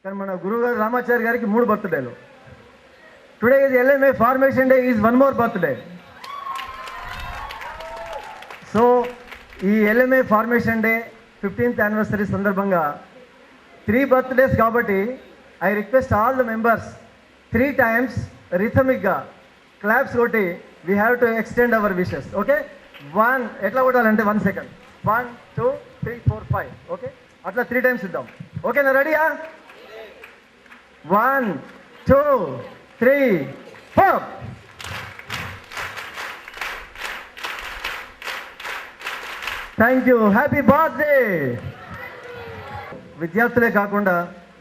కానీ మన గురువుగారు రామాచారి గారికి 3 బర్త్డేలు. Today is LMA formation day, is 1 more birthday. So ఈ LMA formation day 15th anniversary సందర్భంగా 3 బర్త్డేస్ కాబట్టి I request all the members 3 times రిథమిక్గా క్లాప్స్ కొట్టి we have to extend our wishes. Okay, 1 ఎట్లా కొట్టాలంటే 1 second, 1 2 3 4 5. ఓకే, అట్లా 3 times ఇద్దాం. ఓకేనా, రెడీయా? 1 2 3 4. Thank you, happy birthday. విద్యార్థులే కాకుండా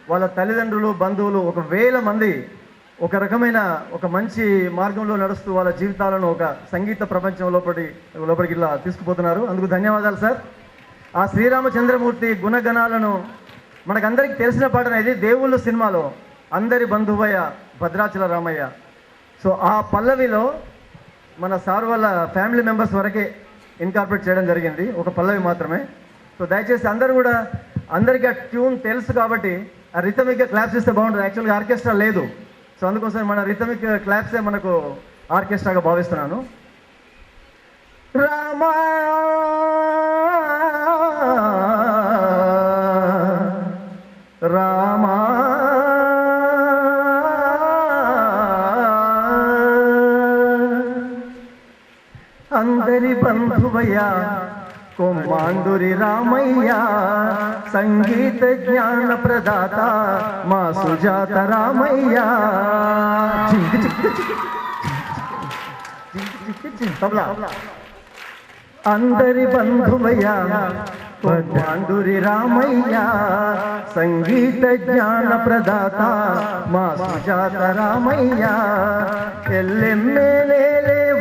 వాళ్ళ తల్లిదండ్రులు, బంధువులు 1,000 మంది ఒక రకమైన ఒక మంచి మార్గంలో నడుస్తూ వాళ్ళ జీవితాలను ఒక సంగీత ప్రపంచం లోపలికి ఇలా తీసుకుపోతున్నారు. అందుకు ధన్యవాదాలు సార్. ఆ శ్రీరామచంద్రమూర్తి గుణగణాలను మనకందరికీ తెలిసిన పాట అనేది దేవుళ్ళు సినిమాలో అందరి బంధువయ్య భద్రాచల రామయ్య. సో ఆ పల్లవిలో మన సార్ వాళ్ళ ఫ్యామిలీ మెంబర్స్ వరకే ఇన్కార్పొరేట్ చేయడం జరిగింది, ఒక పల్లవి మాత్రమే. సో దయచేసి అందరూ కూడా, అందరికీ ఆ ట్యూన్ తెలుసు కాబట్టి ఆ రిథమిక్గా క్లాప్స్ ఇస్తే బాగుంటుంది. యాక్చువల్గా ఆర్కెస్ట్రా లేదు, సో అందుకోసం మన రిథమిక్ క్లాప్సే మనకు ఆర్కెస్ట్రాగా భావిస్తున్నాను. రామా రామా అందరి బంధువయ్య కొమ్మాండురి రామయ్య, సంగీత జ్ఞాన ప్రదాత మా సుజాత రామయ్య. అందరి బంధువయ్య కొమ్మాండురి రామయ్య, సంగీత జ్ఞాన ప్రదాత మా సుజాత రామయ్య. ఎల్లెమ్మేలే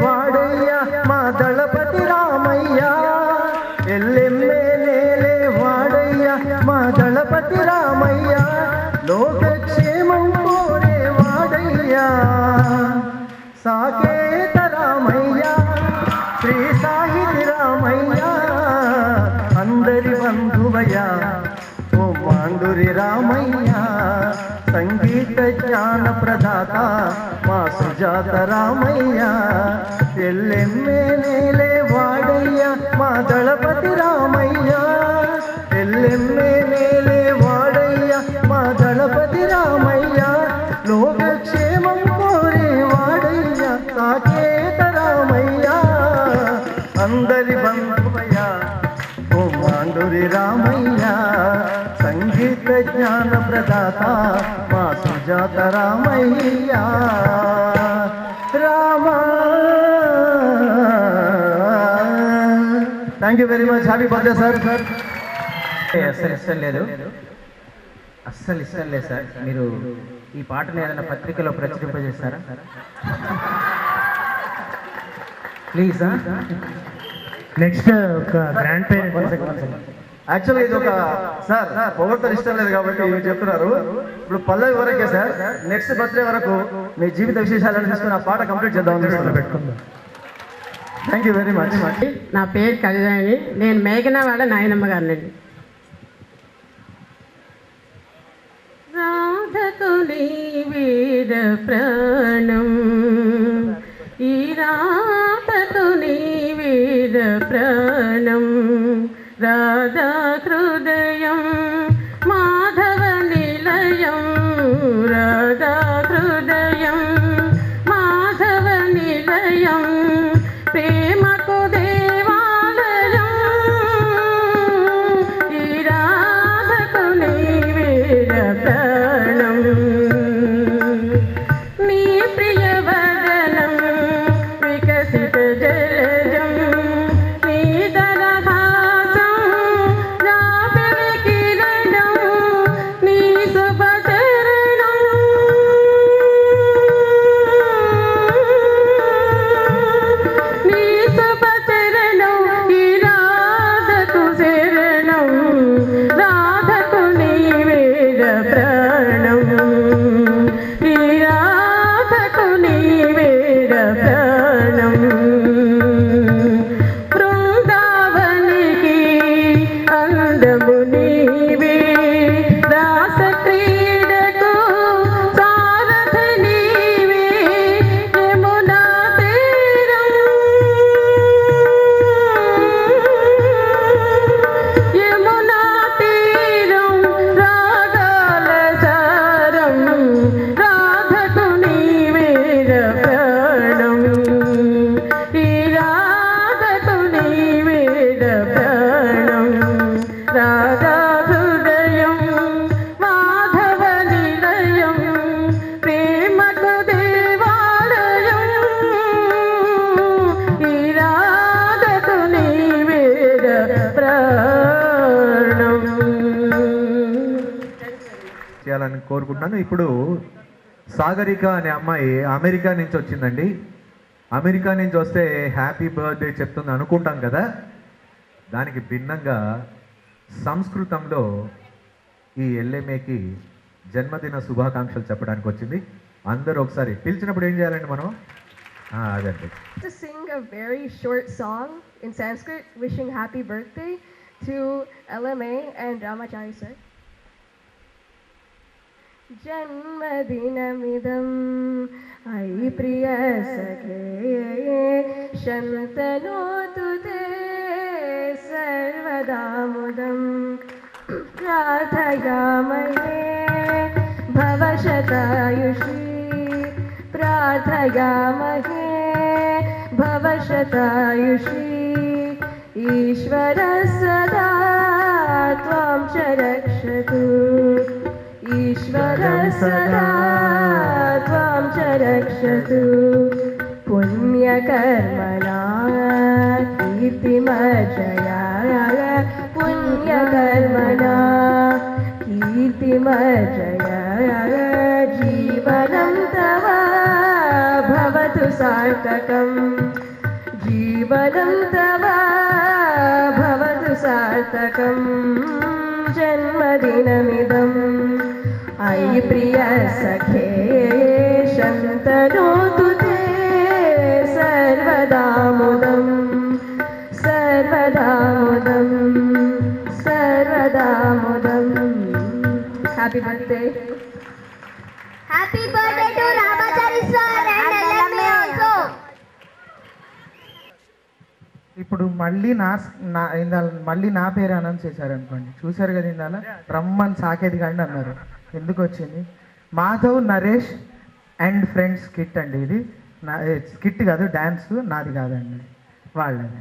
వాడయ్య మా దళపతి రామయ్య, ఎల్లెమ్మేలే వాడయ్య మా దళపతి రామయ్య, లోకక్షేమం కోరే వాడయ్య సాకేత రామయ్య, శ్రీ సాహితి రామయ్య. అందరి బంధువయ్య ఓ మాండురి రామయ్య, సంగీత జ్ఞాన ప్రదాత మా సుజాత రామయ్య. ఎల్లెమ్మేలే వాడయ్య మా దళపతి రామయ్య, ఎల్లెమ్మేలే వాడయ్య మా దళపతి రామయ్య, లోకక్షేమం కోరే వాడయ్య సాకేత రామయ్య. అందరి బంధువయ్య ఓ మాండురి రామయ్య, సంగీత జ్ఞాన ప్రదాత మా Sujatha Ramaiah. Rama, thank you very much. Happy birthday sir. అస్సలు ఇష్టం లేదు, అస్సలు ఇష్టం లేదు సార్. మీరు ఈ పాటను ఏదైనా పత్రికలో ప్రచురింపజేస్తారా ప్లీజ్? నెక్స్ట్ ఒక గ్రాండ్ పేరెంట్. యాక్చువల్గా ఇది ఒక సార్ పొగడ్తలు ఇష్టం లేదు కాబట్టి మీరు చెప్తున్నారు. ఇప్పుడు పల్లవి వరకే సార్, నెక్స్ట్ బర్త్డే వరకు మీ జీవిత విశేషాలను తీసుకుని ఆ పాట కంప్లీట్ చేద్దామని పెట్టుకుందాం. Thank you very much. నా పేరు కళ్యాణి, నేను మేఘనా వాళ్ళ నాయనమ్మ గారినండి. రాధకు నీ వీర ప్రాణం, ఈ రాధకు నీ వీర ప్రాణం, రాధా హృదయం మాధవ నిలయం, రాధా హృదయం మాధవ నిలయం, ప్రేమకు దేవాలయం, ఈ రాధకు నీ వీర ప్రాణం. నీ చేయాలని కోరుకుంటున్నాను. ఇప్పుడు సాగరిక అనే అమ్మాయి అమెరికా నుంచి వచ్చిందండి. అమెరికా నుంచి వస్తే హ్యాపీ బర్త్డే చెప్తుంది అనుకుంటాం కదా, దానికి భిన్నంగా సంస్కృతంలో ఈ ఎల్ఎంఏకి జన్మదిన శుభాకాంక్షలు చెప్పడానికి వచ్చింది. అందరూ ఒకసారి పిలిచినప్పుడు ఏం చేయాలండి మనం? అదండి. To sing a very short song in Sanskrit wishing happy birthday to LMA and Ramachari sir. जन्मदिनमिदं अयि प्रियसखे शन्तनोतु ते सर्वदा मुदं प्रार्थयामहे भवशतायुषी प्रार्थयामहे भवशतायुषी ईश्वरः सदा त्वां च रक्षतु ईश्वरः सदा त्वां च रक्षतु पुण्यकर्मणा कीर्तिमर्जया पुण्यकर्मणा कीर्तिमर्जया जीवनं तव भवतु सार्थकम् जीवनं तव भवतु सार्थकम् जन्मदिनमिदम् अयि प्रियसखे शन्तनोतु ते सर्वदा मुदं सर्वदा मुदं सर्वदा मुदं happy birthday Happy birthday to Ramachari sir and LMA also. ఇప్పుడు మళ్ళీ మళ్ళీ నా పేరు అనౌన్స్ చేశారు అనుకోండి, చూశారు కదా ఇందాల రమ్మని సాకేది కానీ అన్నారు. ఎందుకు వచ్చింది? Madhav Naresh and friends skit అండి ఇది. నా స్కిట్ కాదు, డ్యాన్స్ నాది కాదండి, వాళ్ళది.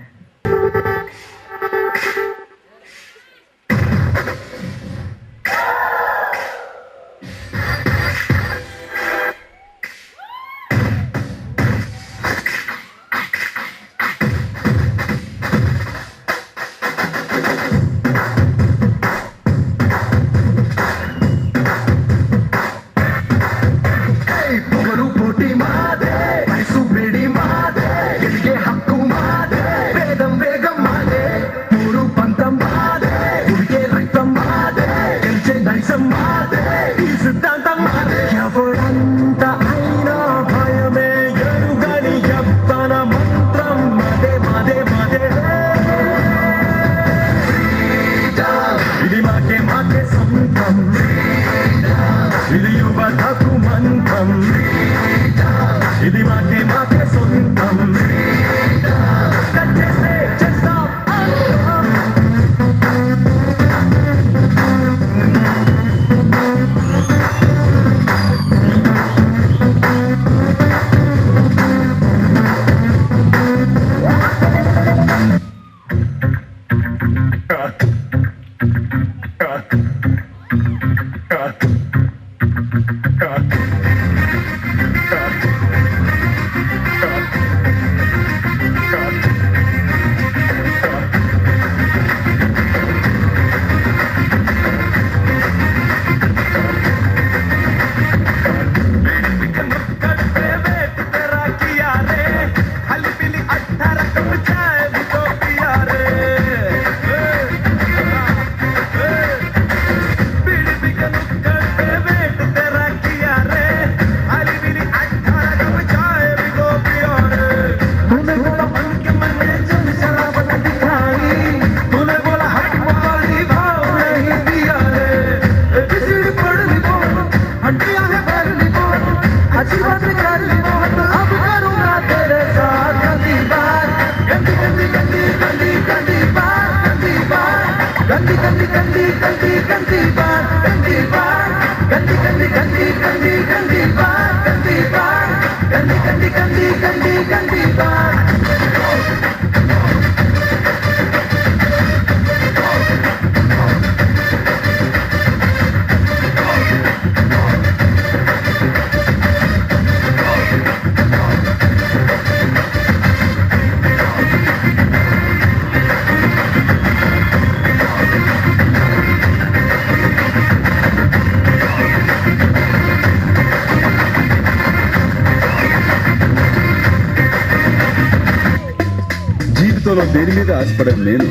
జీవితంలో దేని మీద ఆశపడాను నేను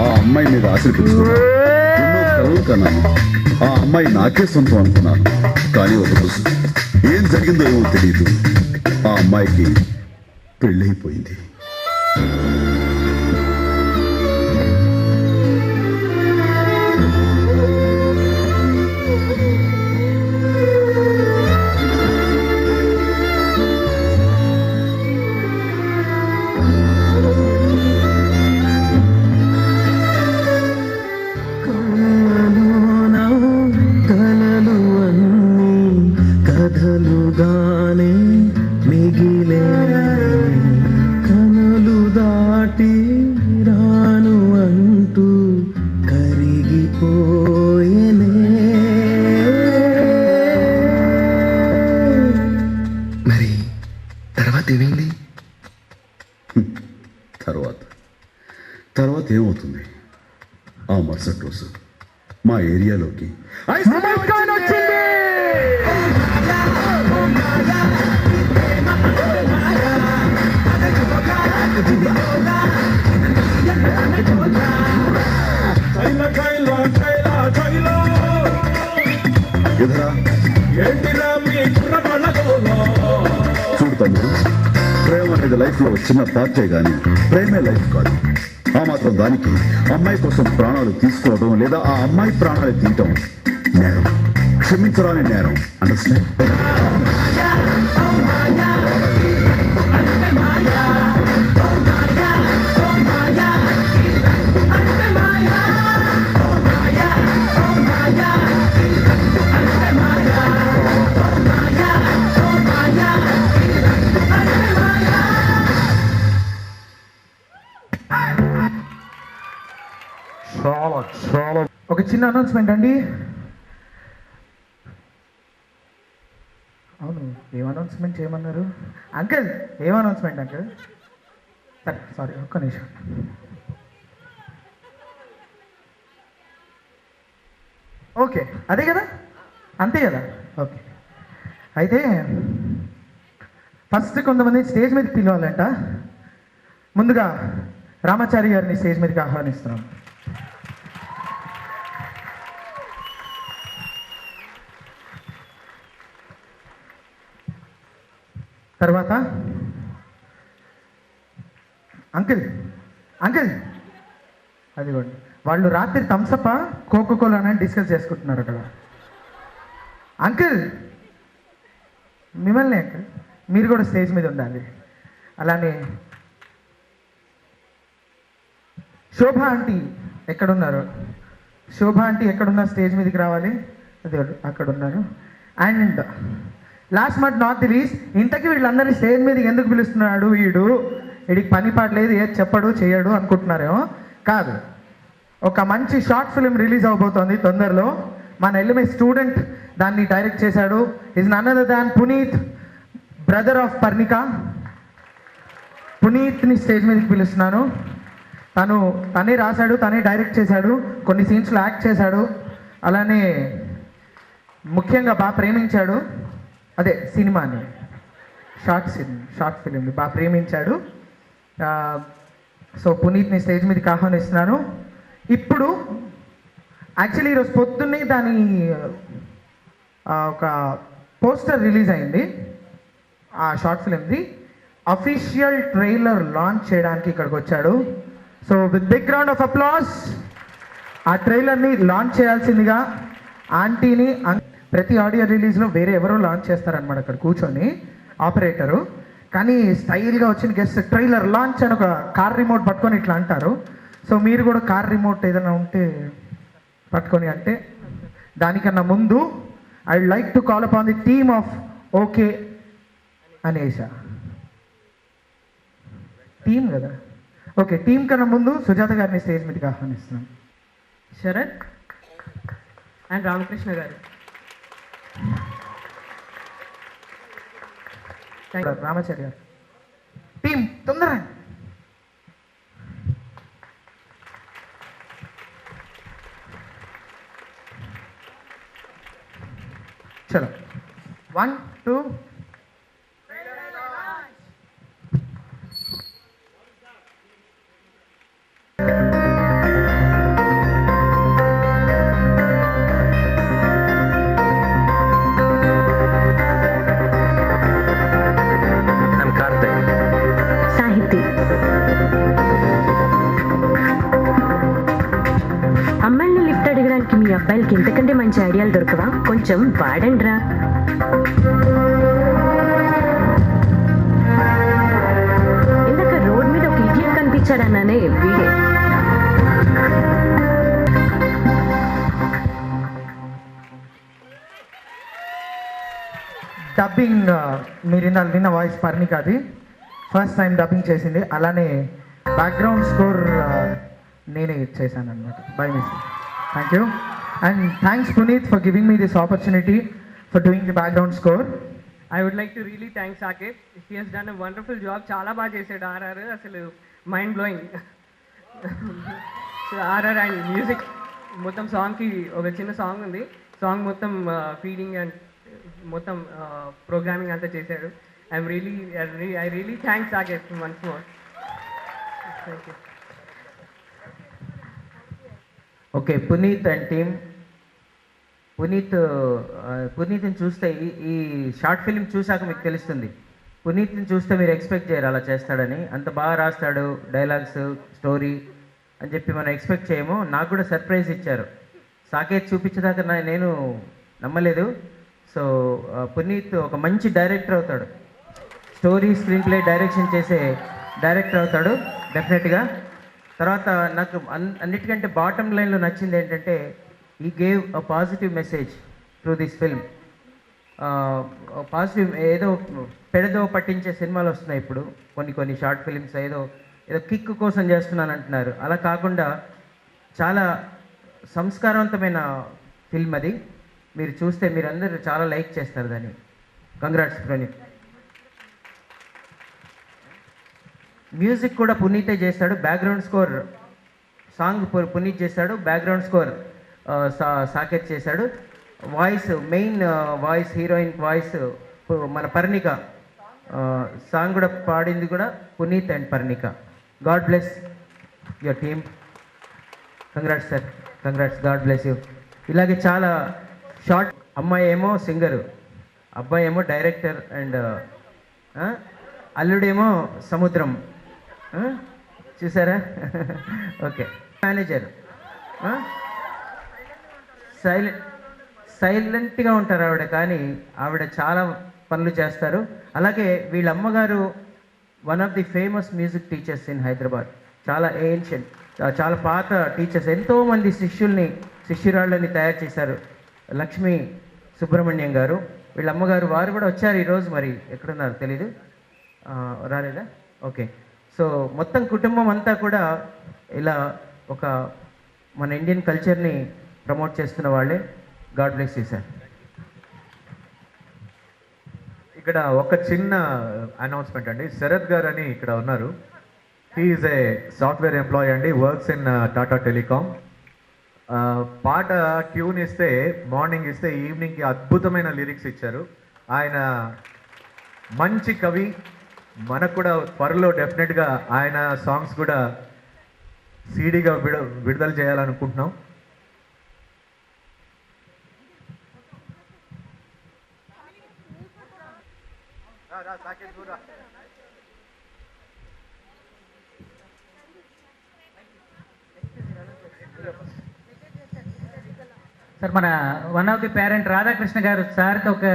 ఆ అమ్మాయి మీద ఆశలు పెంచుకున్నాను. ఎన్నో కలలు కన్నాను. ఆ అమ్మాయి నాకే సొంతం అనుకున్నాను. కానీ ఒక రోజు ఏం జరిగిందో ఏమో తెలియదు. ఆ అమ్మాయికి పెళ్ళైపోయింది. కథలుగానే మిగిలే కనులు దాటి రాను అంటూ కరిగిపోయేనే. మరి తర్వాత ఏమైంది? తర్వాత ఏమవుతుంది? ఆ మరుసటి రోజు మా ఏరియాలోకి చూడు తమ్ముడు, ప్రేమ అనేది లైఫ్ లో చిన్న పార్టే గాని ప్రేమే లైఫ్ కాదు. ఆ మాత్రం దానికి అమ్మాయి కోసం ప్రాణాలు తీసుకోవడం లేదా ఆ అమ్మాయి ప్రాణాలు తీయటం నేరం, క్షమించరాని నేరం. అండర్స్టాండ్? ఒక చిన్న అనౌన్స్మెంట్ అండి. అవును, ఏం అనౌన్స్మెంట్ చేయమన్నారు అంకుల్? ఏం అనౌన్స్మెంట్ అంకుల్? సారీ, ఒక్క నిమిషం. ఓకే, అదే కదా, అంతే కదా. ఓకే, అయితే ఫస్ట్ కొంతమంది స్టేజ్ మీదకి పిలవాలంట. ముందుగా రామాచారి గారిని స్టేజ్ మీదకి ఆహ్వానిస్తున్నాం. తర్వాత అంకుల్ అదిగోండి, వాళ్ళు రాత్రి థమ్సప్ కోకోకోలా అని డిస్కస్ చేసుకుంటున్నారు అక్కడ. అంకుల్ మిమ్మల్ని అంకుల్, మీరు కూడా స్టేజ్ మీద ఉండాలి. అలానే శోభ ఆంటీ ఎక్కడున్నారు? శోభ ఆంటీ ఎక్కడున్నారు? స్టేజ్ మీదకి రావాలి. అదే అక్కడ ఉన్నారు. And last but not the least, ఇంతకీ వీళ్ళందరినీ స్టేజ్ మీదకి ఎందుకు పిలుస్తున్నాడు వీడికి పని పాట లేదు, ఏది చెప్పడు చేయడు అనుకుంటున్నారేమో. కాదు, ఒక మంచి షార్ట్ ఫిల్మ్ రిలీజ్ అవబోతోంది తొందరలో. మన ఎల్ఎంఏ స్టూడెంట్ దాన్ని డైరెక్ట్ చేశాడు. Is none other than Puneeth, brother of Parnika. పునీత్ని స్టేజ్ మీదకి పిలుస్తున్నాను. తనే రాశాడు, తనే డైరెక్ట్ చేశాడు, కొన్ని సీన్స్లో యాక్ట్ చేశాడు. అలానే ముఖ్యంగా బాగా ప్రేమించాడు, అదే సినిమాని, షార్ట్ ఫిలింని బాగా ప్రేమించాడు. సో పునీత్ని స్టేజ్ మీదకి ఆహ్వానిస్తున్నాను. ఇప్పుడు యాక్చువల్లీ ఈరోజు పొద్దున్నే దాని ఒక పోస్టర్ రిలీజ్ అయింది. ఆ షార్ట్ ఫిలింది అఫీషియల్ ట్రైలర్ లాంచ్ చేయడానికి ఇక్కడికి వచ్చాడు. So with big round of applause ఆ ట్రైలర్ని లాంచ్ చేయాల్సిందిగా ఆంటీని. ప్రతి ఆడియో రిలీజ్లో వేరే ఎవరో లాంచ్ చేస్తారనమాట అక్కడ కూర్చొని, ఆపరేటరు. కానీ స్టైల్గా వచ్చిన గెస్ట్ ట్రైలర్ లాంచ్ అని ఒక కార్ రిమోట్ పట్టుకొని ఇట్లా అంటారు. సో మీరు కూడా కార్ రిమోట్ ఏదైనా ఉంటే పట్టుకొని అంటే. దానికన్నా ముందు I would like to call upon the team of okay అనేసా టీమ్ కదా. ఓకే, టీం కన్నా ముందు సుజాత గారిని స్టేజ్ మీదకి ఆహ్వానిస్తున్నాం. శరత్ అండ్ రామకృష్ణ గారు. రామాచారి గారు, టీం తొందరగా. చలో 1 2. అబ్బాయిలకి ఇంతకంటే మంచి ఐడియాలు దొరకవా? కొంచెం వాడండి రా. ఇందాక రోడ్ మీద ఒక ఇడియట్ కనిపించాడన్నానే, వీడే. డబ్బింగ్ మీరు ఇందాక విన్న వాయిస్ పర్ణికాది, ఫస్ట్ టైం డబ్బింగ్ చేసింది. అలానే బ్యాక్గ్రౌండ్ స్కోర్ నేనే చేశాను అనమాట, by mistake. Thank you and thanks Puneeth for giving me this opportunity for doing the background score. I would like to really thank Saket. He has done a wonderful job. చాలా బాగా చేశాడు RR, అసలు mind blowing. So RR and music మొత్తం సాంగ్కి ఒక చిన్న song ఉంది, song మొత్తం ఫీడింగ్ అండ్ మొత్తం ప్రోగ్రామింగ్ అంతా చేశాడు. I really thank Saket once more. Thank you. Okay, Puneeth and team. పునీత్ని చూస్తే ఈ షార్ట్ ఫిల్మ్ చూసాక మీకు తెలుస్తుంది. పునీత్ని చూస్తే మీరు ఎక్స్పెక్ట్ చేయరు అలా చేస్తాడని. అంత బాగా రాస్తాడు డైలాగ్స్, స్టోరీ అని చెప్పి మనం ఎక్స్పెక్ట్ చేయము. నాకు కూడా సర్ప్రైజ్ ఇచ్చారు. సాకేత్ చూపించేదాకా నేను నమ్మలేదు. సో పునీత్ ఒక మంచి డైరెక్టర్ అవుతాడు, స్టోరీ స్క్రీన్ ప్లే డైరెక్షన్ చేసే డైరెక్టర్ అవుతాడు డెఫినెట్గా. తర్వాత నాకు అన్నిటికంటే బాటమ్ లైన్లో నచ్చింది ఏంటంటే, he gave a positive message through this film. Positive ఏదో పెడదో పట్టించే సినిమాలు వస్తున్నాయి ఇప్పుడు, కొన్ని షార్ట్ ఫిల్మ్స్ ఏదో కిక్ కోసం చేస్తున్నాను అంటున్నారు. అలా కాకుండా చాలా సంస్కారవంతమైన ఫిల్మ్ అది. మీరు చూస్తే మీరందరూ చాలా లైక్ చేస్తారు దాన్ని. కంగ్రాట్స్ ప్రణీత్. మ్యూజిక్ కూడా పునీతే చేస్తాడు. బ్యాక్గ్రౌండ్ స్కోర్ సాంగ్ పునీత్ చేశాడు, బ్యాక్గ్రౌండ్ స్కోర్ సాకేత్ చేశాడు. Voice main voice heroine voice మన పర్ణిక సాంగ్ కూడా పాడింది కూడా Puneeth and Parnika. God bless your team. Congrats sir, congrats, god bless you. ఇలాగే చాలా షార్ట్. అమ్మాయి ఏమో సింగరు, అబ్బాయి ఏమో డైరెక్టర్ అండ్ అల్లుడేమో సముద్రం. చూసారా? ఓకే, మేనేజర్ సైలెంట్గా ఉంటారు ఆవిడ, కానీ ఆవిడ చాలా పనులు చేస్తారు. అలాగే వీళ్ళ అమ్మగారు one of the famous music teachers in Hyderabad. చాలా ఏన్షియంట్, చాలా పాత టీచర్స్. ఎంతోమంది శిష్యురాళ్ళని తయారు చేశారు. లక్ష్మీ సుబ్రహ్మణ్యం గారు వీళ్ళ అమ్మగారు. వారు కూడా వచ్చారు ఈరోజు, మరి ఎక్కడున్నారు తెలీదు, రాలేదా? ఓకే. సో మొత్తం కుటుంబం అంతా కూడా ఇలా ఒక మన ఇండియన్ కల్చర్ని ప్రమోట్ చేస్తున్న వాళ్ళే. God bless you sir. ఇక్కడ ఒక చిన్న అనౌన్స్మెంట్ అండి. శరత్ గారు అని ఇక్కడ ఉన్నారు. He is a software employee అండి, వర్క్స్ ఇన్ టాటా టెలికామ్. పాట ట్యూన్ ఇస్తే మార్నింగ్ ఇస్తే ఈవినింగ్కి అద్భుతమైన లిరిక్స్ ఇచ్చారు. ఆయన మంచి కవి. మనకు కూడా త్వరలో డెఫినెట్గా ఆయన సాంగ్స్ కూడా సీడీగా విడుదల చేయాలనుకుంటున్నాం. సార్, మన one of the parent Radhakrishna గారు సార్కి ఒక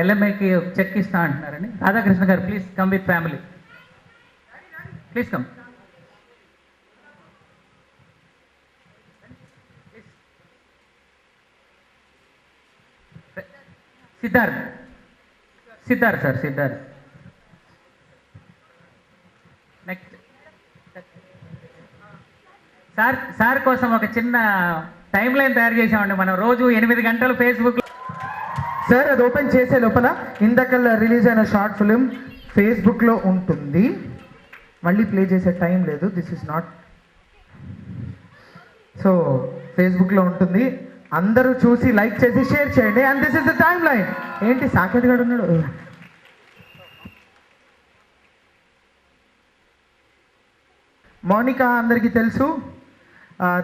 ఎల్ఎంఐకి చెక్ ఇస్తా అంటున్నారండి. రాధాకృష్ణ గారు, please come with family, please come. Siddharth sir, Siddharth. Next sir కోసం ఒక చిన్న టైం లైన్ తయారు చేసామండి మనం. రోజు 8 గంటలు ఫేస్బుక్. సార్, అది ఓపెన్ చేసే లోపల ఇందాకల్లా రిలీజ్ అయిన షార్ట్ ఫిలిం ఫేస్బుక్లో ఉంటుంది. మళ్ళీ ప్లే చేసే టైం లేదు. This is not. సో ఫేస్బుక్లో ఉంటుంది. అందరూ చూసి లైక్ చేసి షేర్ చేయండి. And this is the time line. ఏంటి సాకేత్ గారు ఉన్నాడు? మౌనిక అందరికీ తెలుసు.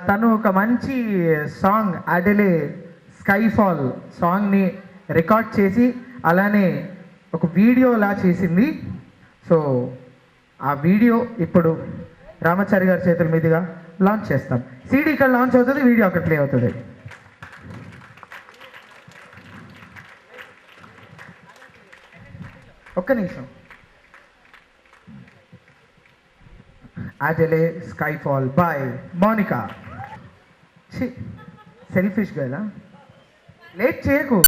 తను ఒక మంచి సాంగ్ అడెలే స్కైఫాల్ సాంగ్ని రికార్డ్ చేసి అలానే ఒక వీడియోలా చేసింది. సో ఆ వీడియో ఇప్పుడు రామాచారి గారి చేతుల మీదుగా లాంచ్ చేస్తాం. సీడీ ఇక్కడ లాంచ్ అవుతుంది, వీడియో అక్కడ ప్లే అవుతుంది. ఒక్క నిమిషం. ఆజలే sky fall boy Monica. Selfish girl, late చేయకు.